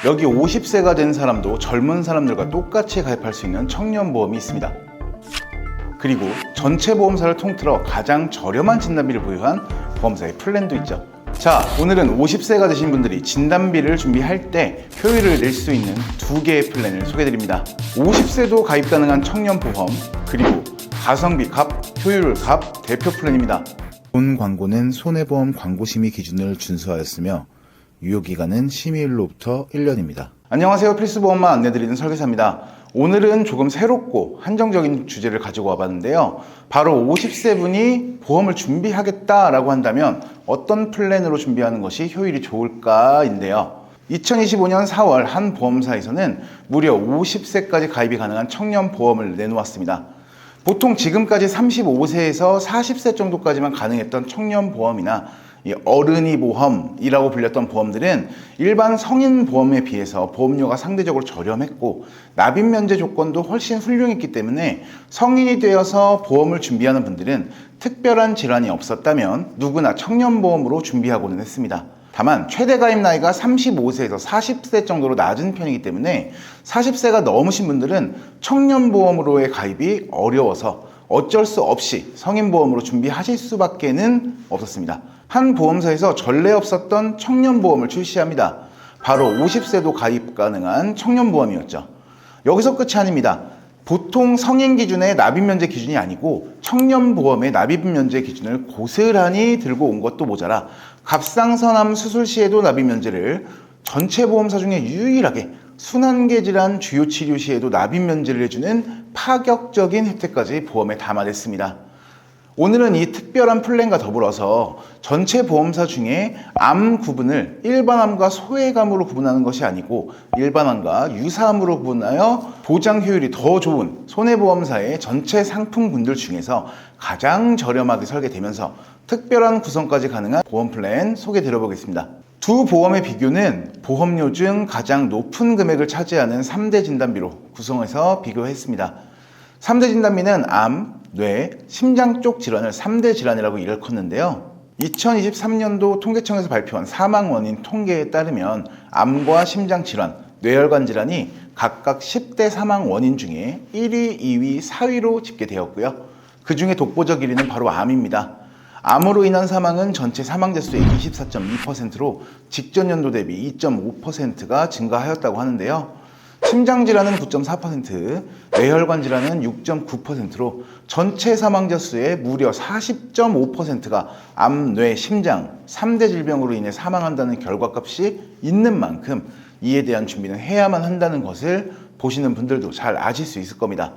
여기 50세가 된 사람도 젊은 사람들과 똑같이 가입할 수 있는 청년보험이 있습니다. 그리고 전체 보험사를 통틀어 가장 저렴한 진단비를 보유한 보험사의 플랜도 있죠. 자, 오늘은 50세가 되신 분들이 진단비를 준비할 때 효율을 낼 수 있는 두 개의 플랜을 소개해드립니다. 50세도 가입 가능한 청년보험, 그리고 가성비 값, 효율 값 대표 플랜입니다. 본 광고는 손해보험 광고심의 기준을 준수하였으며 유효기간은 심의일로부터 1년입니다. 안녕하세요. 필수보험만 안내드리는 설계사입니다. 오늘은 조금 새롭고 한정적인 주제를 가지고 와봤는데요. 바로 50세 분이 보험을 준비하겠다라고 한다면 어떤 플랜으로 준비하는 것이 효율이 좋을까인데요. 2025년 4월 한 보험사에서는 무려 50세까지 가입이 가능한 청년보험을 내놓았습니다. 보통 지금까지 35세에서 40세 정도까지만 가능했던 청년보험이나 어른이 보험이라고 불렸던 보험들은 일반 성인 보험에 비해서 보험료가 상대적으로 저렴했고 납입 면제 조건도 훨씬 훌륭했기 때문에 성인이 되어서 보험을 준비하는 분들은 특별한 질환이 없었다면 누구나 청년보험으로 준비하고는 했습니다. 다만 최대 가입 나이가 35세에서 40세 정도로 낮은 편이기 때문에 40세가 넘으신 분들은 청년보험으로의 가입이 어려워서 어쩔 수 없이 성인보험으로 준비하실 수밖에는 없었습니다. 한 보험사에서 전례 없었던 청년보험을 출시합니다. 바로 50세도 가입 가능한 청년보험이었죠. 여기서 끝이 아닙니다. 보통 성인 기준의 납입면제 기준이 아니고 청년보험의 납입면제 기준을 고스란히 들고 온 것도 모자라 갑상선암 수술 시에도 납입면제를, 전체 보험사 중에 유일하게 순환계 질환 주요 치료 시에도 납입면제를 해주는 파격적인 혜택까지 보험에 담아냈습니다. 오늘은 이 특별한 플랜과 더불어서 전체 보험사 중에 암 구분을 일반암과 소외암으로 구분하는 것이 아니고 일반암과 유사암으로 구분하여 보장 효율이 더 좋은 손해보험사의 전체 상품군들 중에서 가장 저렴하게 설계되면서 특별한 구성까지 가능한 보험 플랜 소개드려 보겠습니다. 두 보험의 비교는 보험료 중 가장 높은 금액을 차지하는 3대 진단비로 구성해서 비교했습니다. 3대 진단비는 암, 뇌, 심장 쪽 질환을 3대 질환이라고 일컫는데요. 2023년도 통계청에서 발표한 사망 원인 통계에 따르면 암과 심장 질환, 뇌혈관 질환이 각각 10대 사망 원인 중에 1위, 2위, 4위로 집계되었고요. 그 중에 독보적 1위는 바로 암입니다. 암으로 인한 사망은 전체 사망자 수의 24.2%로 직전 연도 대비 2.5%가 증가하였다고 하는데요. 심장질환은 9.4%, 뇌혈관 질환은 6.9%로 전체 사망자 수의 무려 40.5%가 암, 뇌, 심장 3대 질병으로 인해 사망한다는 결과값이 있는 만큼 이에 대한 준비는 해야만 한다는 것을 보시는 분들도 잘 아실 수 있을 겁니다.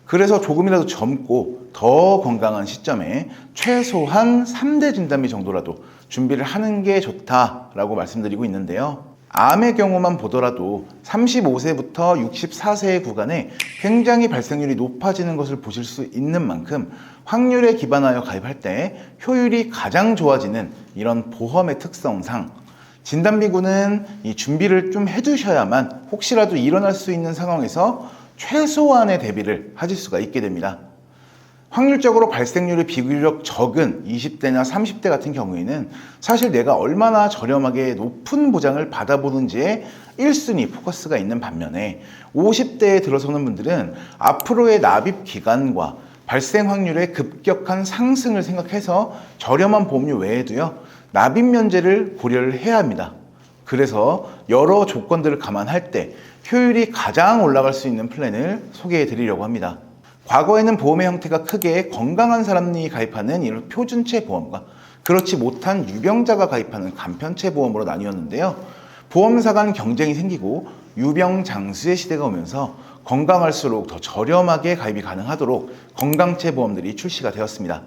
그래서 조금이라도 젊고 더 건강한 시점에 최소한 3대 진단비 정도라도 준비를 하는 게 좋다라고 말씀드리고 있는데요. 암의 경우만 보더라도 35세부터 64세의 구간에 굉장히 발생률이 높아지는 것을 보실 수 있는 만큼 확률에 기반하여 가입할 때 효율이 가장 좋아지는 이런 보험의 특성상 진단비군은 이 준비를 좀 해두셔야만 혹시라도 일어날 수 있는 상황에서 최소한의 대비를 하실 수가 있게 됩니다. 확률적으로 발생률이 비교적 적은 20대나 30대 같은 경우에는 사실 내가 얼마나 저렴하게 높은 보장을 받아보는지에 1순위 포커스가 있는 반면에 50대에 들어서는 분들은 앞으로의 납입 기간과 발생 확률의 급격한 상승을 생각해서 저렴한 보험료 외에도요, 납입 면제를 고려를 해야 합니다. 그래서 여러 조건들을 감안할 때 효율이 가장 올라갈 수 있는 플랜을 소개해 드리려고 합니다. 과거에는 보험의 형태가 크게 건강한 사람이 가입하는 이런 표준체 보험과 그렇지 못한 유병자가 가입하는 간편체 보험으로 나뉘었는데요. 보험사 간 경쟁이 생기고 유병장수의 시대가 오면서 건강할수록 더 저렴하게 가입이 가능하도록 건강체 보험들이 출시가 되었습니다.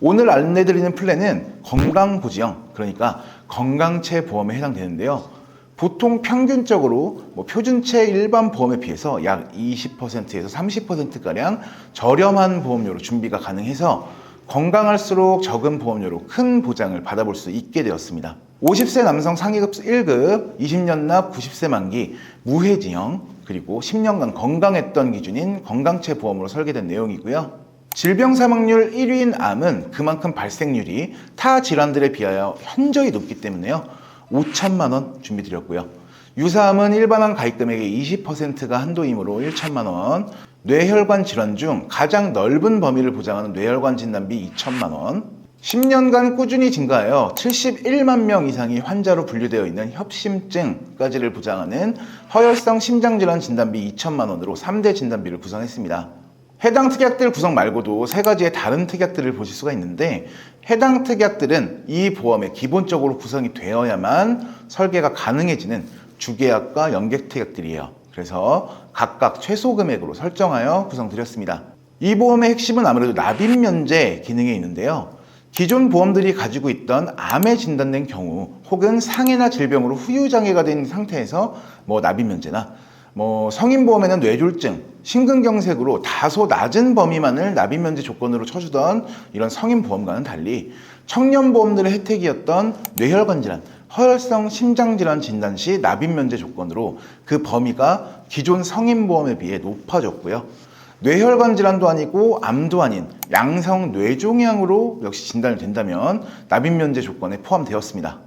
오늘 안내드리는 플랜은 건강보지형, 그러니까 건강체 보험에 해당되는데요. 보통 평균적으로 표준체 일반 보험에 비해서 약 20%에서 30%가량 저렴한 보험료로 준비가 가능해서 건강할수록 적은 보험료로 큰 보장을 받아볼 수 있게 되었습니다. 50세 남성 상위급 1급, 20년 납 90세 만기, 무해지형, 그리고 10년간 건강했던 기준인 건강체 보험으로 설계된 내용이고요. 질병 사망률 1위인 암은 그만큼 발생률이 타 질환들에 비하여 현저히 높기 때문에요. 5천만 원 준비 드렸고요. 유사암은 일반암 가입금액의 20%가 한도이므로 1천만 원, 뇌혈관 질환 중 가장 넓은 범위를 보장하는 뇌혈관 진단비 2천만 원, 10년간 꾸준히 증가하여 71만 명 이상이 환자로 분류되어 있는 협심증까지를 보장하는 허혈성 심장질환 진단비 2천만 원으로 3대 진단비를 구성했습니다. 해당 특약들 구성 말고도 3가지의 다른 특약들을 보실 수가 있는데, 해당 특약들은 이 보험에 기본적으로 구성이 되어야만 설계가 가능해지는 주계약과 연계 특약들이에요. 그래서 각각 최소 금액으로 설정하여 구성드렸습니다. 이 보험의 핵심은 아무래도 납입 면제 기능에 있는데요. 기존 보험들이 가지고 있던 암에 진단된 경우 혹은 상해나 질병으로 후유장애가 된 상태에서 납입 면제나 성인보험에는 뇌졸중, 심근경색으로 다소 낮은 범위만을 납입 면제 조건으로 쳐주던 이런 성인보험과는 달리 청년보험들의 혜택이었던 뇌혈관 질환, 허혈성 심장질환 진단 시 납입 면제 조건으로 그 범위가 기존 성인보험에 비해 높아졌고요. 뇌혈관 질환도 아니고 암도 아닌 양성 뇌종양으로 역시 진단이 된다면 납입 면제 조건에 포함되었습니다.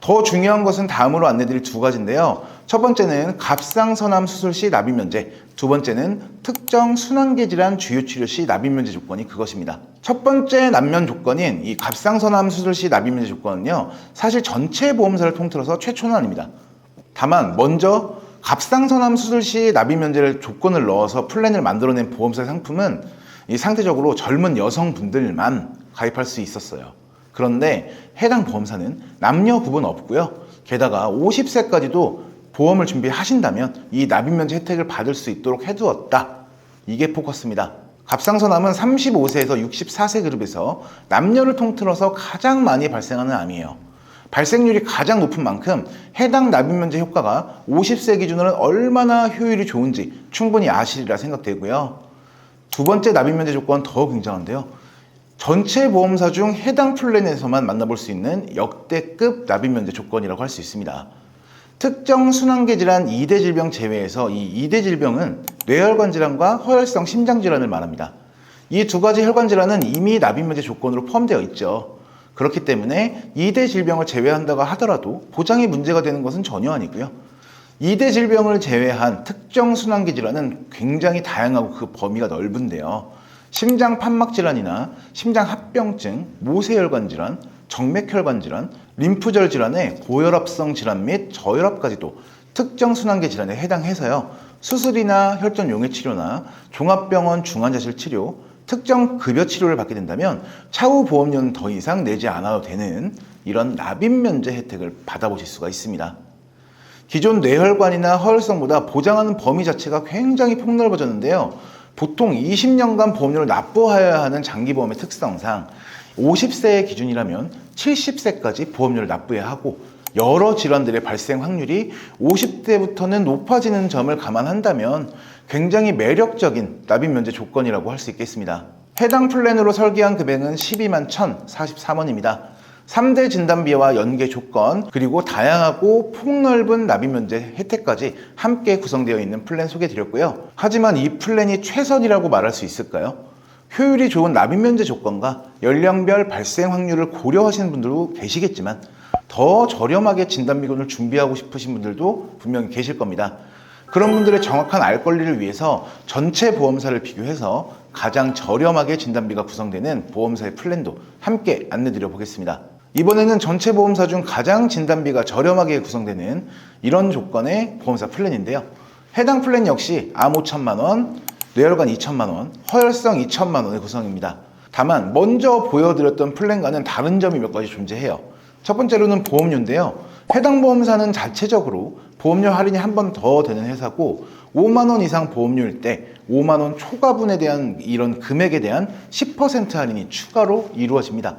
더 중요한 것은 다음으로 안내드릴 2가지인데요. 첫 번째는 갑상선암 수술 시 납입 면제, 두 번째는 특정 순환계 질환 주요 치료 시 납입 면제 조건이 그것입니다. 첫 번째 납면 조건인 이 갑상선암 수술 시 납입 면제 조건은요, 사실 전체 보험사를 통틀어서 최초는 아닙니다. 다만 먼저 갑상선암 수술 시 납입 면제를 조건을 넣어서 플랜을 만들어낸 보험사 상품은 상대적으로 젊은 여성분들만 가입할 수 있었어요. 그런데 해당 보험사는 남녀 구분 없고요. 게다가 50세까지도 보험을 준비하신다면 이 납입 면제 혜택을 받을 수 있도록 해두었다. 이게 포커스입니다. 갑상선암은 35세에서 64세 그룹에서 남녀를 통틀어서 가장 많이 발생하는 암이에요. 발생률이 가장 높은 만큼 해당 납입 면제 효과가 50세 기준으로는 얼마나 효율이 좋은지 충분히 아시리라 생각되고요. 두 번째 납입 면제 조건 더 굉장한데요. 전체 보험사 중 해당 플랜에서만 만나볼 수 있는 역대급 납입 면제 조건이라고 할 수 있습니다. 특정 순환계 질환 2대 질병 제외해서 이 2대 질병은 뇌혈관 질환과 허혈성 심장 질환을 말합니다. 이 2가지 혈관 질환은 이미 납입 면제 조건으로 포함되어 있죠. 그렇기 때문에 2대 질병을 제외한다고 하더라도 보장이 문제가 되는 것은 전혀 아니고요. 2대 질병을 제외한 특정 순환계 질환은 굉장히 다양하고 그 범위가 넓은데요. 심장 판막 질환이나 심장 합병증, 모세혈관 질환, 정맥혈관 질환, 림프절 질환의 고혈압성 질환 및 저혈압까지도 특정 순환계 질환에 해당해서요. 수술이나 혈전 용해 치료나 종합병원 중환자실 치료, 특정 급여 치료를 받게 된다면 차후 보험료는 더 이상 내지 않아도 되는 이런 납입 면제 혜택을 받아보실 수가 있습니다. 기존 뇌혈관이나 허혈성보다 보장하는 범위 자체가 굉장히 폭넓어졌는데요. 보통 20년간 보험료를 납부하여야 하는 장기보험의 특성상 50세의 기준이라면 70세까지 보험료를 납부해야 하고, 여러 질환들의 발생 확률이 50대부터는 높아지는 점을 감안한다면 굉장히 매력적인 납입 면제 조건이라고 할 수 있겠습니다. 해당 플랜으로 설계한 금액은 12만 1,043원입니다. 3대 진단비와 연계 조건, 그리고 다양하고 폭넓은 납입 면제 혜택까지 함께 구성되어 있는 플랜 소개해드렸고요. 하지만 이 플랜이 최선이라고 말할 수 있을까요? 효율이 좋은 납입 면제 조건과 연령별 발생 확률을 고려하시는 분들도 계시겠지만 더 저렴하게 진단비군을 준비하고 싶으신 분들도 분명히 계실 겁니다. 그런 분들의 정확한 알 권리를 위해서 전체 보험사를 비교해서 가장 저렴하게 진단비가 구성되는 보험사의 플랜도 함께 안내드려 보겠습니다. 이번에는 전체 보험사 중 가장 진단비가 저렴하게 구성되는 이런 조건의 보험사 플랜인데요. 해당 플랜 역시 암 5천만 원, 뇌혈관 2천만 원, 허혈성 2천만 원의 구성입니다. 다만 먼저 보여드렸던 플랜과는 다른 점이 몇 가지 존재해요. 첫 번째로는 보험료인데요. 해당 보험사는 자체적으로 보험료 할인이 한 번 더 되는 회사고, 5만 원 이상 보험료일 때 5만 원 초과분에 대한 이런 금액에 대한 10% 할인이 추가로 이루어집니다.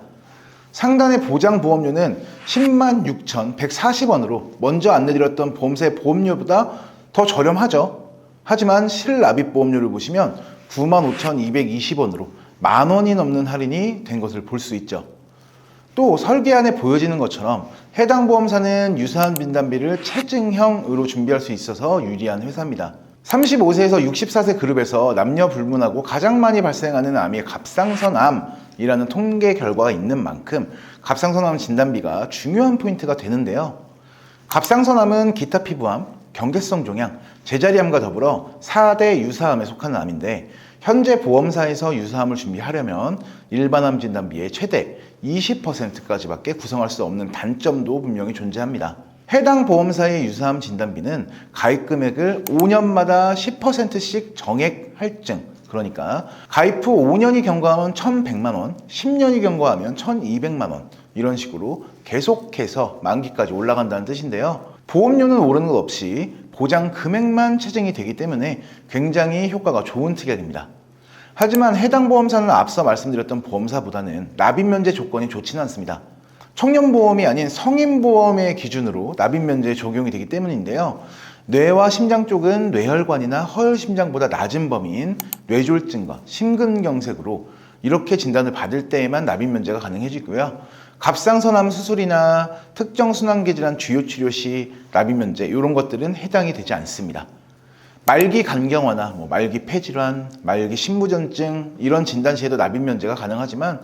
상단의 보장 보험료는 10만 6,140원으로 먼저 안내드렸던 보험사의 보험료보다 더 저렴하죠. 하지만 실납입 보험료를 보시면 95,220원으로 만 원이 넘는 할인이 된 것을 볼 수 있죠. 또 설계안에 보여지는 것처럼 해당 보험사는 유사한 진단비를 체증형으로 준비할 수 있어서 유리한 회사입니다. 35세에서 64세 그룹에서 남녀 불문하고 가장 많이 발생하는 암이 갑상선암이라는 통계 결과가 있는 만큼 갑상선암 진단비가 중요한 포인트가 되는데요. 갑상선암은 기타 피부암, 경계성 종양, 제자리암과 더불어 4대 유사암에 속하는 암인데 현재 보험사에서 유사암을 준비하려면 일반암 진단비의 최대 20%까지밖에 구성할 수 없는 단점도 분명히 존재합니다. 해당 보험사의 유사암 진단비는 가입 금액을 5년마다 10%씩 정액 할증, 그러니까 가입 후 5년이 경과하면 1,100만 원, 10년이 경과하면 1,200만 원, 이런 식으로 계속해서 만기까지 올라간다는 뜻인데요. 보험료는 오르는 것 없이 보장 금액만 체증이 되기 때문에 굉장히 효과가 좋은 특약입니다. 하지만 해당 보험사는 앞서 말씀드렸던 보험사보다는 납입 면제 조건이 좋지는 않습니다. 청년보험이 아닌 성인보험의 기준으로 납입 면제 적용이 되기 때문인데요. 뇌와 심장 쪽은 뇌혈관이나 허혈심장보다 낮은 범위인 뇌졸중과 심근경색으로 이렇게 진단을 받을 때에만 납입 면제가 가능해지고요. 갑상선암 수술이나 특정 순환계 질환 주요 치료 시 납입 면제 이런 것들은 해당이 되지 않습니다. 말기 간경화나 말기 폐질환, 말기 신부전증 이런 진단 시에도 납입 면제가 가능하지만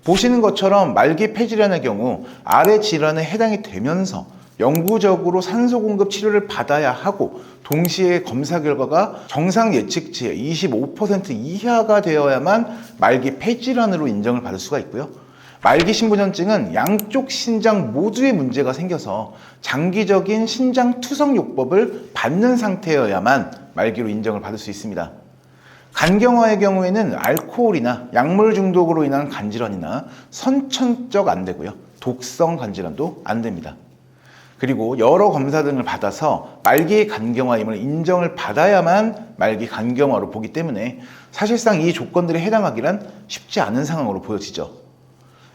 보시는 것처럼 말기 폐질환의 경우 아래 질환에 해당이 되면서 영구적으로 산소 공급 치료를 받아야 하고 동시에 검사 결과가 정상 예측치의 25% 이하가 되어야만 말기 폐질환으로 인정을 받을 수가 있고요. 말기 신부전증은 양쪽 신장 모두에 문제가 생겨서 장기적인 신장 투석 요법을 받는 상태여야만 말기로 인정을 받을 수 있습니다. 간경화의 경우에는 알코올이나 약물 중독으로 인한 간질환이나 선천적 안 되고요. 독성 간질환도 안 됩니다. 그리고 여러 검사 등을 받아서 말기 간경화임을 인정을 받아야만 말기 간경화로 보기 때문에 사실상 이 조건들에 해당하기란 쉽지 않은 상황으로 보여지죠.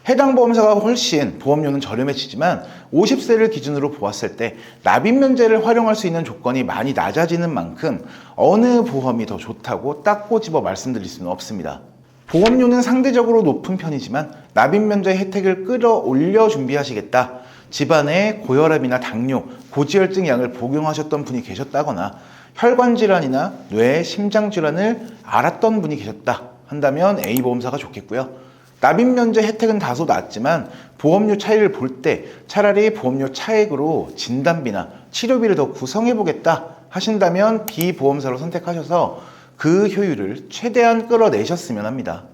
해당 보험사가 훨씬 보험료는 저렴해지지만 50세를 기준으로 보았을 때 납입 면제를 활용할 수 있는 조건이 많이 낮아지는 만큼 어느 보험이 더 좋다고 딱 꼬집어 말씀드릴 수는 없습니다. 보험료는 상대적으로 높은 편이지만 납입 면제 혜택을 끌어올려 준비하시겠다. 집안에 고혈압이나 당뇨, 고지혈증 약을 복용하셨던 분이 계셨다거나 혈관 질환이나 뇌, 심장 질환을 앓았던 분이 계셨다 한다면 A보험사가 좋겠고요. 납입 면제 혜택은 다소 낮지만 보험료 차이를 볼 때 차라리 보험료 차액으로 진단비나 치료비를 더 구성해 보겠다 하신다면 B보험사로 선택하셔서 그 효율을 최대한 끌어내셨으면 합니다.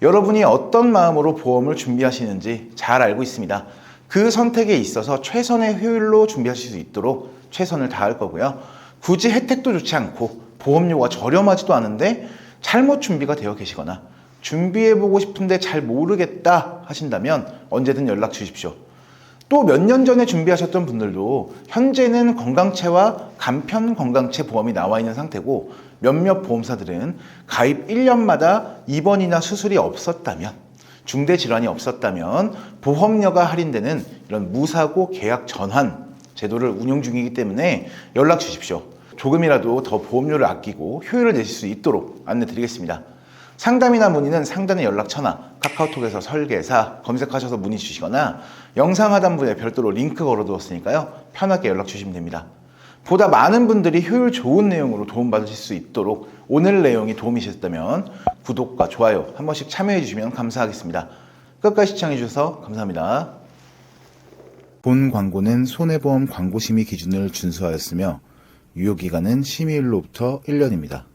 여러분이 어떤 마음으로 보험을 준비하시는지 잘 알고 있습니다. 그 선택에 있어서 최선의 효율로 준비하실 수 있도록 최선을 다할 거고요. 굳이 혜택도 좋지 않고 보험료가 저렴하지도 않은데 잘못 준비가 되어 계시거나 준비해보고 싶은데 잘 모르겠다 하신다면 언제든 연락 주십시오. 또 몇 년 전에 준비하셨던 분들도 현재는 건강채와 간편 건강채 보험이 나와 있는 상태고 몇몇 보험사들은 가입 1년마다 입원이나 수술이 없었다면 중대 질환이 없었다면 보험료가 할인되는 이런 무사고 계약 전환 제도를 운영 중이기 때문에 연락 주십시오. 조금이라도 더 보험료를 아끼고 효율을 내실 수 있도록 안내 드리겠습니다. 상담이나 문의는 상단의 연락처나 카카오톡에서 설계사 검색하셔서 문의 주시거나 영상 하단부에 별도로 링크 걸어두었으니까요. 편하게 연락 주시면 됩니다. 보다 많은 분들이 효율 좋은 내용으로 도움받으실 수 있도록 오늘 내용이 도움이 되셨다면 구독과 좋아요 한 번씩 참여해 주시면 감사하겠습니다. 끝까지 시청해 주셔서 감사합니다. 본 광고는 손해보험 광고심의 기준을 준수하였으며 유효기간은 심의일로부터 1년입니다.